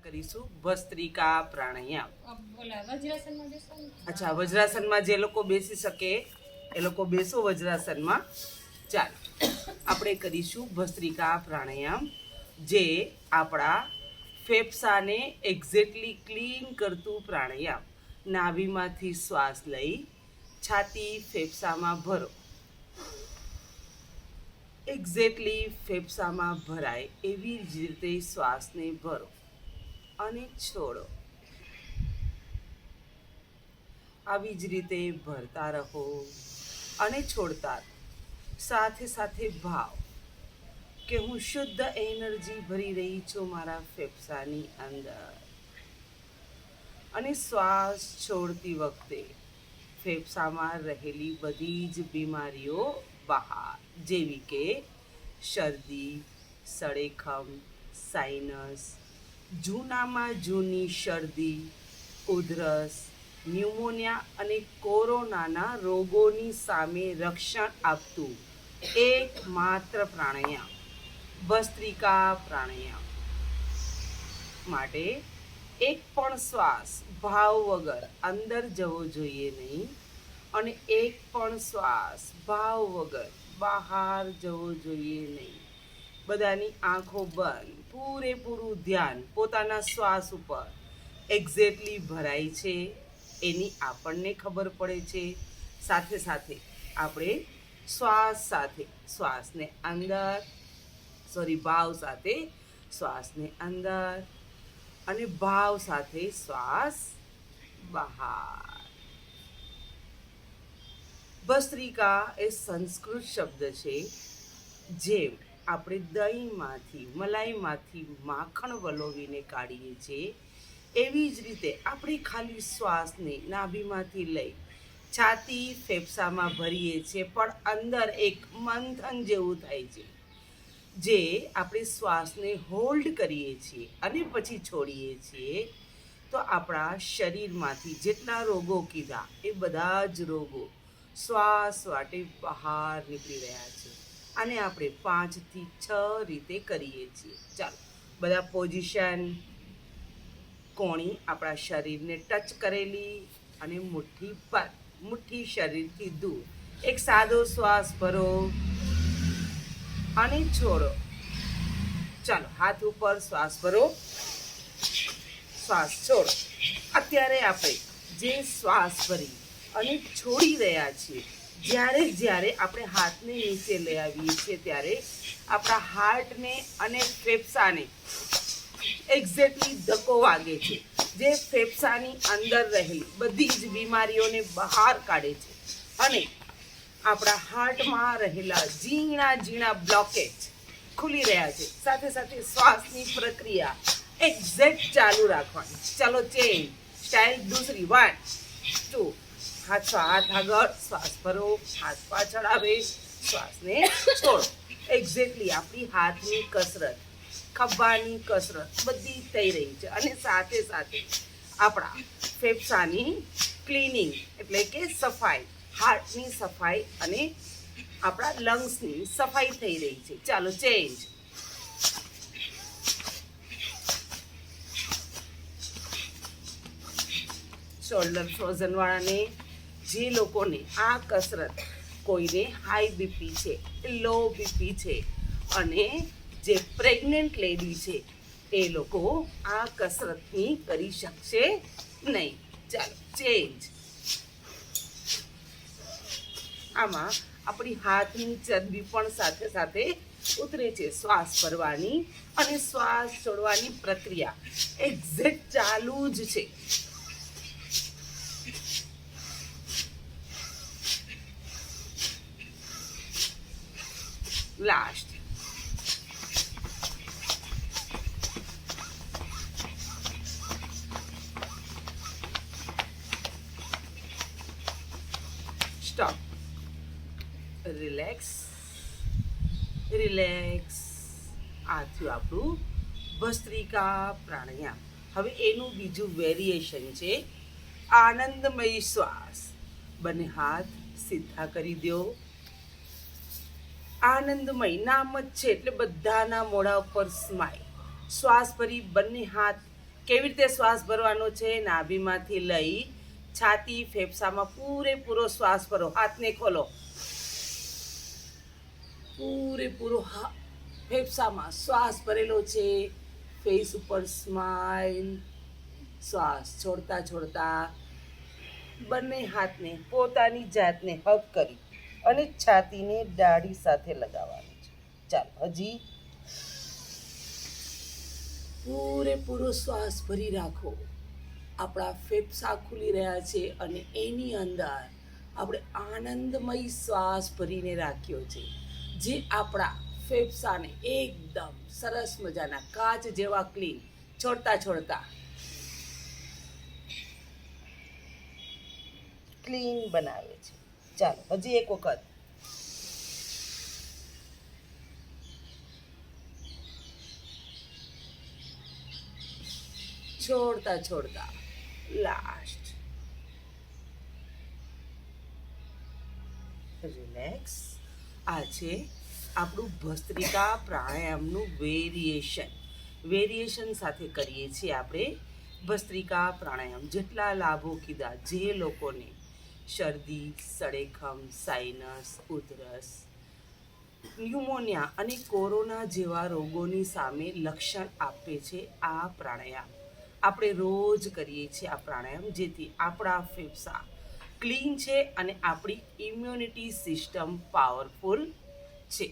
કરીશું ભસ્ત્રિકા પ્રાણાયામ. વજ્રાસનમાં બેસવાનું. અચ્છા, વજ્રાસનમાં જે લોકો બેસી શકે એ લોકો બેસો વજ્રાસનમાં. ચાલો, આપણે કરીશું ભસ્ત્રિકા પ્રાણાયામ, જે આપણા ફેફસાને એક્ઝેક્ટલી ક્લીન કરતું પ્રાણાયામ. નાભીમાંથી શ્વાસ લઈ છાતી ફેફસામાં ભરો. એક્ઝેક્ટલી ફેફસામાં ભરાય એવી જ રીતે શ્વાસને ભરો અને છોડો. આવી જ રીતે ભરતા રહો અને છોડતા રહો. સાથે સાથે ભાવ કે હું શુદ્ધ એનર્જી ભરી રહી છું મારા ફેફસાની અંદર. અને શ્વાસ છોડતી વખતે ફેફસામાં રહેલી બધી જ બીમારીઓ બહાર, જેવી કે શરદી, સળેખમ, સાઇનસ, જૂનામાં જૂની શરદી, ઉધરસ, ન્યુમોનિયા અને કોરોનાના રોગોની સામે રક્ષણ આપતું એકમાત્ર પ્રાણાયામ ભસ્ત્રિકા પ્રાણાયામ. માટે એક પણ શ્વાસ ભાવ વગર અંદર જવો જોઈએ નહીં અને એક પણ શ્વાસ ભાવ વગર બહાર જવો જોઈએ નહીં. બધાની આંખો બંધ, પૂરેપૂરું ધ્યાન પોતાના શ્વાસ ઉપર એક્ઝેક્ટલી ભરાય છે એની આપણને ખબર પડે છે. સાથે સાથે આપણે શ્વાસ સાથે શ્વાસને અંદર ભાવ સાથે શ્વાસને અંદર અને ભાવ સાથે શ્વાસ બહાર. ભસ્ત્રિકા એ સંસ્કૃત શબ્દ છે. જેમ આપણે દહીંમાંથી, મલાઈમાંથી માખણ વલોવીને કાઢીએ છીએ, એવી જ રીતે આપણે ખાલી શ્વાસને નાભીમાંથી લઈ છાતી ફેફસામાં ભરીએ છીએ, પણ અંદર એક મંથન જેવું થાય છે, જે આપણે શ્વાસને હોલ્ડ કરીએ છીએ અને પછી છોડીએ છીએ. તો આપણા શરીરમાંથી જેટલા રોગો કીધા એ બધા જ રોગો શ્વાસ વાટે બહાર નીકળી રહ્યા છે. આને આપણે 5 થી 6 રીતે કરીએ છીએ. ચાલો, બધા પોઝિશન. કોણી આપણા શરીરને ટચ કરેલી અને મુઠ્ઠી પર, મુઠ્ઠી શરીરથી દૂર. એક સાદો શ્વાસ ભરો અને છોડો. ચાલો, હાથ ઉપર શ્વાસ ભરો, શ્વાસ છોડો. અત્યારે આપણે જે શ્વાસ ભરી અને છોડી રહ્યા છીએ, જ્યારે આપણે હાથને નીચે લઈ આવીએ છીએ ત્યારે આપણા હાર્ટને અને ફેફસાને એક્ઝેક્ટલી ધક્કો વાગે છે, જે ફેફસાની અંદર રહેલી બધી જ બીમારીઓને બહાર કાઢે છે અને આપણા હાર્ટમાં રહેલા ઝીણા ઝીણા બ્લોકેજ ખુલી રહ્યા છે. સાથે સાથે શ્વાસની પ્રક્રિયા એક્ઝેક્ટ ચાલુ રાખવાની. ચાલો, ચેન્જ સ્ટાઇલ દૂસરી. 1 2 હાથ આગળ, શ્વાસ ભરો, હાથ પાછળ આવે, શ્વાસને છોડો. એક્ઝેક્ટલી આપણી હાથની કસરત, ખભાની કસરત બધી થઈ રહી છે અને સાથે સાથે આપણા ફેફસાની ક્લિનિંગ એટલે કે સફાઈ, હાર્ટની સફાઈ અને આપણા લંગ્સની સફાઈ થઈ રહી છે. ચાલો, ચેન્જ. શોલ્ડર ફ્રોઝન વાળાને, જે લોકોને આ કસરત, કોઈને હાઈ બીપી છે, લો બીપી છે અને જે પ્રેગ્નન્ટ લેડી છે, એ લોકો આ કસરતની કરી શકશે નહીં. ચાલો, ચેન્જ. આમાં આપણી હાથની ચરબી પણ સાથે સાથે ઉતરે છે. શ્વાસ ભરવાની અને શ્વાસ છોડવાની પ્રક્રિયા એક્ઝેક્ટ ચાલુ જ છે. લાસ્ટ. સ્ટોપ. Relax, relax. આ થયું આપણું ભસ્ત્રિકા પ્રાણાયામ. હવે એનું બીજું વેરિએશન છે આનંદમય શ્વાસ. બંને હાથ સીધા કરી દો. આનંદમય નામ જ છે એટલે બધાના મોઢા ઉપર સ્માઈલ. શ્વાસ ભરી બંને હાથ કેવી રીતે શ્વાસ ભરવાનો છે? નાભીમાંથી લઈ છાતી ફેફસામાં પૂરેપૂરો શ્વાસ ભરો. હાથને ખોલો. પૂરેપૂરો ફેફસામાં શ્વાસ ભરેલો છે. ફેસ ઉપર સ્માઈલ. શ્વાસ છોડતા છોડતા બંને હાથને પોતાની જાતને હગ કરી અને છાતીને દાઢી સાથે લગાવવાની છે. ચાલો હજી પૂરેપૂરો શ્વાસ ભરી રાખો. આપણા ફેફસા ખુલી રહ્યા છે અને એની અંદર આપણે આનંદમય શ્વાસ ભરીને રાખ્યો છે, જે આપણા ફેફસાને એકદમ સરસ મજાના કાચ જેવા ક્લીન છોડતા છોડતા ક્લીન બનાવે છે. ચાલો હજી એક વખત. છોડતા છોડતા લાસ્ટ. રિલેક્સ. આ છે આપણું ભસ્ત્રિકા પ્રાણાયામનું વેરિએશન સાથે કરીએ છીએ આપણે ભસ્ત્રિકા પ્રાણાયામ. જેટલા લાભો કીધા, જે લોકોને શરદી, સળેખમ, સાઇનસ, ઉધરસ, ન્યુમોનિયા અને કોરોના જેવા રોગોની સામે લક્ષણ આપે છે આ પ્રાણાયામ. આપણે રોજ કરીએ છીએ આ પ્રાણાયામ, જેથી આપણા ફેફસા ક્લીન છે અને આપણી ઇમ્યુનિટી સિસ્ટમ પાવરફુલ છે.